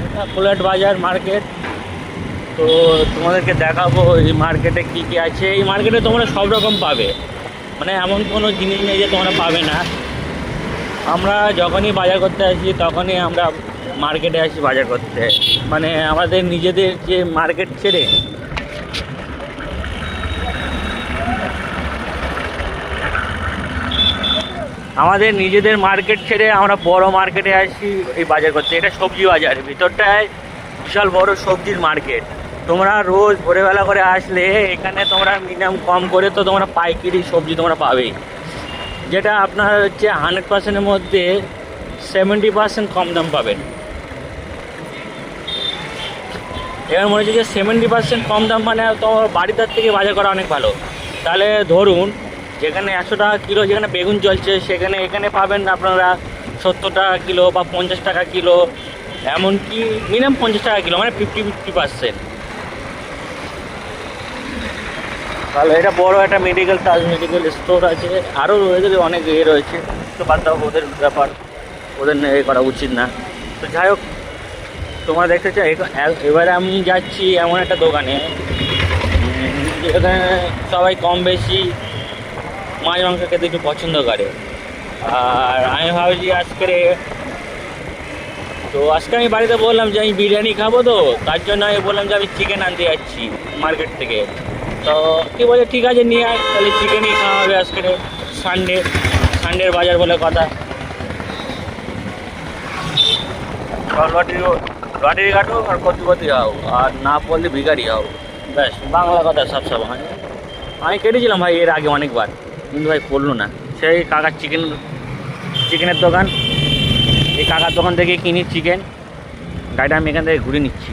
এটা কোলাট বাজার মার্কেট। তো তোমাদেরকে দেখাবো এই মার্কেটে কী কী আছে। এই মার্কেটে তোমরা সব রকম পাবে, মানে এমন কোনো জিনিস নেই যে তোমরা পাবে না। আমরা যখনই বাজার করতে আসি তখনই আমরা মার্কেটে আসি বাজার করতে, মানে আমাদের নিজেদের যে মার্কেট ছেড়ে আমরা বড় মার্কেটে আসি এই বাজার করতে। এটা সবজি বাজার, ভিতরটায় বিশাল বড় সবজির মার্কেট। তোমরা রোজ ভোরবেলা করে আসলে এখানে তোমরা মিনিমাম কম করে তো তোমরা পাইকারি সবজি তোমরা পাবেই, যেটা আপনার হচ্ছে 100%-এর মধ্যে 70% কম দাম পাবেন। এবার মনে হচ্ছে যে 70% কম দাম মানে তোমার বাড়িটার থেকে বাজার করা অনেক ভালো। তাহলে ধরুন যেখানে 100 টাকা কিলো যেখানে বেগুন চলছে, এখানে পাবেন আপনারা 70 টাকা কিলো বা 50 টাকা কিলো, এমনকি মিনিমাম 50 টাকা কিলো, মানে 50-50%। তাহলে এটা বড় একটা তাজ মেডিকেল স্টোর আছে, আরও রয়েছে অনেক রয়েছে, তো বাদ দাও, ওদের ব্যাপার, ওদের এ করা উচিত না। তো যাই হোক, তোমরা দেখতে চাই এবারে আমি যাচ্ছি এমন একটা দোকানে যেখানে সবাই কম বেশি মাছ মাংস খেতে একটু পছন্দ করে। আর আমি ভাবছি আজকে আমি বাড়িতে বললাম যে আমি বিরিয়ানি খাবো, তো তার জন্য আমি বললাম যে আমি চিকেন আনতে যাচ্ছি মার্কেট থেকে। তো কি বলে ঠিক আছে নিয়ে আয়, তাহলে চিকেনই খাওয়া হবে আজকে, সানডের বাজার বলে কথা। লটারি কাটো আর কতিপতি হও, আর না পড়লে ভিখারি হও, ব্যাস বাংলা কথা সবসময়। আমি কেটেছিলাম ভাই এর আগে অনেকবার, কিন্তু ভাই পড়লো না। সেই কাকার চিকেনের দোকান, এই কাকার দোকান থেকে কিনি চিকেন। গাড়িটা আমি এখান থেকে ঘুরে নিচ্ছি।